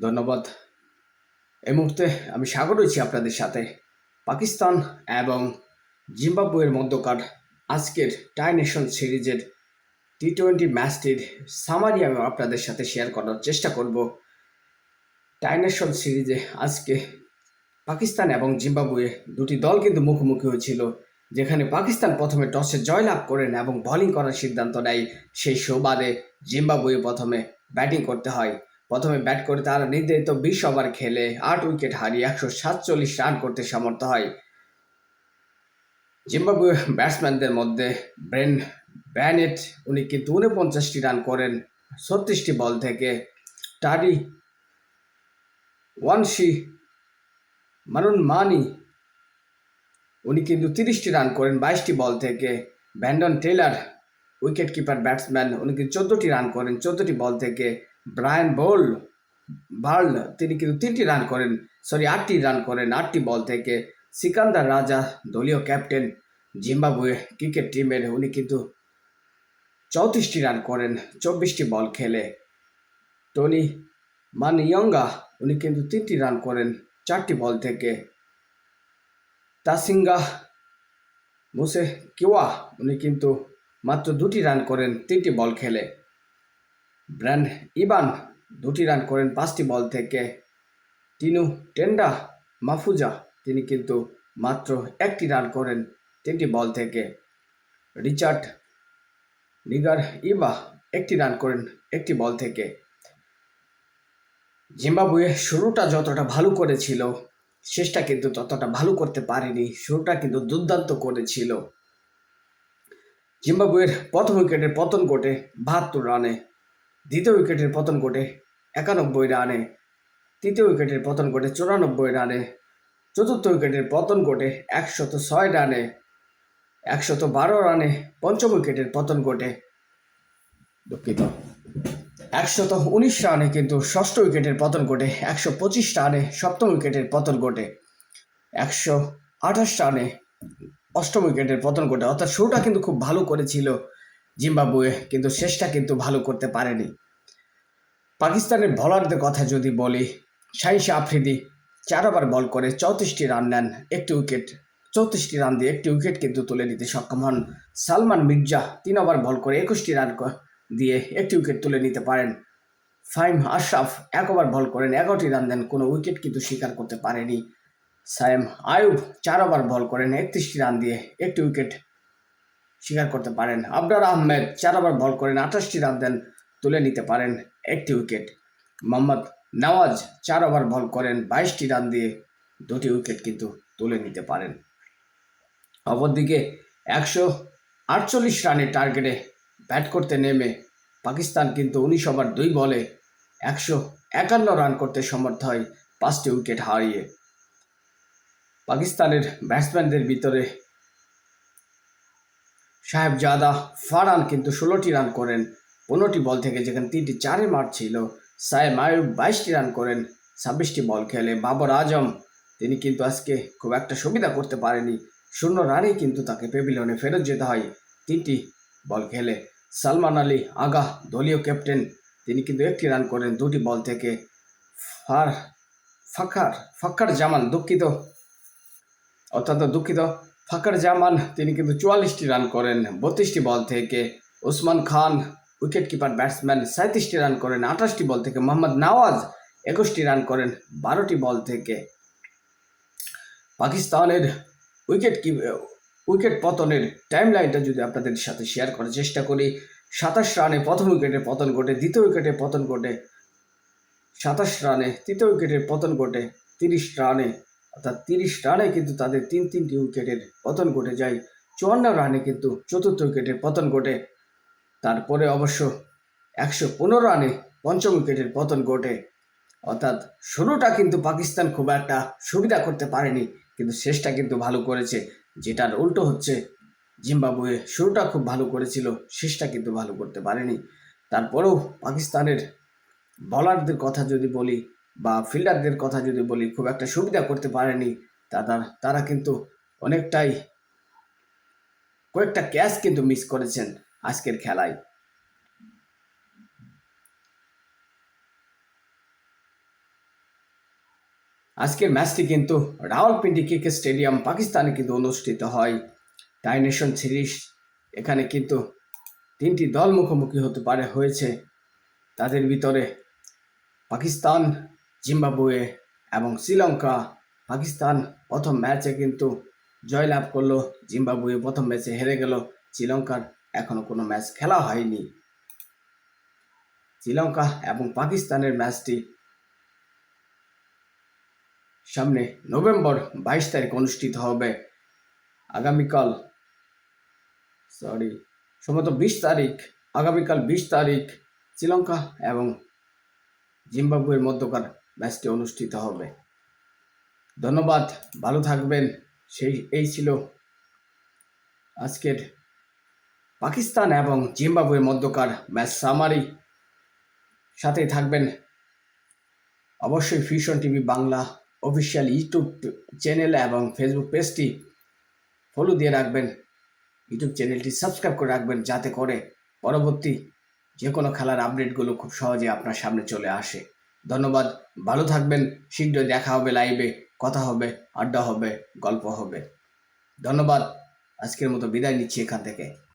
ধন্যবাদ। এই মুহূর্তে আমি সাগর রয়েছি আপনাদের সাথে। পাকিস্তান এবং জিম্বাবুয়ের মধ্যকার আজকের টাই নেশন সিরিজের টি-20 ম্যাচটির সামারি আমি আপনাদের সাথে শেয়ার করার চেষ্টা করব। টাই নেশন সিরিজে আজকে পাকিস্তান এবং জিম্বাবুয়ে দুটি দল কিন্তু মুখোমুখি হয়েছিল, যেখানে পাকিস্তান প্রথমে টসে জয়লাভ করেন এবং বোলিং করার সিদ্ধান্ত নেয়। সেই সুবাদে জিম্বাবুয়ে প্রথমে ব্যাটিং করতে হয়। প্রথমে ব্যাট করে তারা নির্ধারিত 20 ওভার খেলে 8 উইকেট হারিয়ে 147 রান করতে সমর্থ হয়। জিম্বাবুয়ে ব্যাটসম্যানদের মধ্যে ব্রেন ব্যানেট উনি কিন্তু 49টি রান করেন 36টি বল থেকে। টাডি ওয়ানশি মানুন মানি উনি কিন্তু 30টি রান করেন 22টি বল থেকে। Brendon Taylor wicket keeper batsman, উনি কিন্তু 14টি রান করেন 14টি বল থেকে। ব্রায়ান বার্ল তিনি কিন্তু 8টি রান করেন 8টি বল থেকে। সিকান্দার রাজা দলীয় ক্যাপ্টেন জিম্বাবুয়ে ক্রিকেট টিমের, উনি কিন্তু 34টি রান করেন 24টি বল খেলে। টনি মানিয়ঙ্গা উনি কিন্তু 3টি রান করেন 4টি বল থেকে। তাসিঙ্গা মুসে কিওয়া উনি কিন্তু মাত্র 2টি রান করেন 3টি বল খেলে। ব্র্যান্ড ইবান 2টি রান করেন 5টি বল থেকে। টিনু টেন্ডা মাফুজা তিনি কিন্তু মাত্র 1টি রান করেন 3টি বল থেকে। রিচার্ড নিগার ইবা 1টি রান করেন 1টি বল থেকে। জিম্বাবুয়ে শুরুটা যতটা ভালো করেছিল, শেষটা কিন্তু ততটা ভালো করতে পারেনি। শুরুটা কিন্তু দুর্দান্ত করেছিল। জিম্বাবুয়ের প্রথম উইকেটের পতন ঘটে 72 রানে, দ্বিতীয় উইকেটের পতন ঘটে 91 রানে, তৃতীয় উইকেটের পতন ঘটে 94 রানে, চতুর্থ উইকেটের পতন ঘটে 106 রানে, 112 রানে পঞ্চম উইকেটের পতন ঘটে 119 রানে কিন্তু ষষ্ঠ উইকেটের পতন ঘটে। 125 রানে সপ্তম উইকেটের পতন ঘটে। 128 রানে অষ্টম উইকেটের পতন ঘটে। অর্থাৎ শুরুটা কিন্তু খুব ভালো করেছিল জিম্বাবুয়ে, কিন্তু শেষটা কিন্তু ভালো করতে পারেনি। পাকিস্তানের বোলারদের কথা যদি বলি, শাহিন আফ্রিদি 4 ওভার বল করে 34টি রান নেন, 1টি উইকেট। 34টি রান দিয়ে 1টি উইকেট কিন্তু তুলে নিতে সক্ষম হন। সালমান মির্জা 3 ওভার বল করে 21টি রান দিয়ে 1টি উইকেট তুলে নিতে পারেন। ফাহিম আশরাফ 1 ওভার বল করেন 11টি রান দেন, কোনো উইকেট কিন্তু শিকার করতে পারেনি। সায়েম আয়ুব 4 ওভার বল করেন 31টি রান দিয়ে 1টি উইকেট শিকার করতে পারেন। আবরার আহমেদ 4 ওভার বল করেন 28টি রান দেন, তুলে নিতে পারেন 1টি উইকেট। মোহাম্মদ নওয়াজ 4 ওভার বল করেন 22টি রান দিয়ে 2টি উইকেট কিন্তু তুলে নিতে পারেন। অপরদিকে 148 রানের টার্গেটে ব্যাট করতে নেমে পাকিস্তান কিন্তু 19 ওভার 2 বলে 151 রান করতে সমর্থ হয় 5টি উইকেট হারিয়ে। পাকিস্তানের ব্যাটসম্যানদের ভিতরে সাহেবজাদা ফারহান কিন্তু 16টি রান করেন 15টি বল থেকে, যেখানে 3টি চারে মার ছিল। সায়েম আয়ুব 22টি রান করেন 26টি বল খেলে। বাবর আজম তিনি কিন্তু আজকে খুব একটা সুবিধা করতে পারেনি, 0 রানেই কিন্তু তাকে প্যাভিলিয়নে ফেরত যেতে হয় 3টি বল খেলে। সালমান আলী আগা দলীয় ক্যাপ্টেন, তিনি কিন্তু 1টি রান করেন 2টি বল থেকে। ফাখার জামান ফাখার জামান তিনি কিন্তু 44টি রান করেন 32টি বল থেকে। ওসমান খান উইকেট কিপার ব্যাটসম্যান 37টি রান করেন 28টি বল থেকে। মোহাম্মদ নওয়াজ 21টি রান করেন 12টি বল থেকে। পাকিস্তানের উইকেট পতনের টাইম লাইনটা যদি আপনাদের সাথে শেয়ার করার চেষ্টা করি, 27 রানে প্রথম উইকেটের পতন ঘটে, দ্বিতীয় উইকেটের পতন ঘটে 27 রানে, তৃতীয় উইকেটের পতন ঘটে 30 রানে। অর্থাৎ 30 রানে কিন্তু তাদের 3টি উইকেটের পতন ঘটে যায়। 54 রানে কিন্তু চতুর্থ উইকেটের পতন ঘটে। তারপরে অবশ্য 115 রানে পঞ্চম উইকেটের পতন ঘটে। অর্থাৎ শুরুটা কিন্তু পাকিস্তান খুব একটা সুবিধা করতে পারেনি, কিন্তু শেষটা কিন্তু ভালো করেছে। যেটার উল্টো হচ্ছে জিম্বাবুয়ে শুরুটা খুব ভালো করেছিল, শেষটা কিন্তু ভালো করতে পারেনি। তারপরেও পাকিস্তানের বোলারদের কথা যদি বলি বা ফিল্ডারদের কথা যদি বলি, খুব একটা সুবিধা করতে পারেনি। তারা কিন্তু কয়েকটা ক্যাচ কিন্তু মিস করেছেন আজকের খেলায়। আজকের ম্যাচটি কিন্তু রাওয়ালপিন্ডি ক্রিকেট স্টেডিয়াম পাকিস্তানে কিন্তু অনুষ্ঠিত হয়। টাই নেশন সিরিজ, এখানে কিন্তু 3টি দল মুখোমুখি হয়েছে। তাদের ভিতরে পাকিস্তান, জিম্বাবুয়ে এবং শ্রীলঙ্কা। পাকিস্তান প্রথম ম্যাচে কিন্তু জয়লাভ করলো, জিম্বাবুয়ে প্রথম ম্যাচে হেরে গেল। শ্রীলঙ্কার এখনো কোনো ম্যাচ খেলা হয়নি। শ্রীলঙ্কা এবং পাকিস্তানের ম্যাচটি সামনে নভেম্বর 22 তারিখ অনুষ্ঠিত হবে। আগামীকাল সম্ভবত 20 তারিখ, আগামীকাল 20 তারিখ শ্রীলঙ্কা এবং জিম্বাবুয়ের মধ্যকার ম্যাচটি অনুষ্ঠিত হবে। ধন্যবাদ, ভালো থাকবেন। এই ছিল আজকের পাকিস্তান এবং জিম্বাবুয়ের মধ্যকার ম্যাচ সামারি। সাথেই থাকবেন অবশ্যই fusion TV Bangla official YouTube channel এবং ফেসবুক পেজটি ফলো দিয়ে রাখবেন। ইউটিউব চ্যানেলটি সাবস্ক্রাইব করে রাখবেন, যাতে করে পরবর্তী যে কোনো খেলার আপডেটগুলো খুব সহজে আপনার সামনে চলে আসে। ধন্যবাদ, ভালো থাকবেন। শীঘ্রই দেখা হবে লাইভে, কথা হবে, আড্ডা হবে, গল্প হবে। ধন্যবাদ, আজকের মতো বিদায় নিচ্ছি এখান থেকে।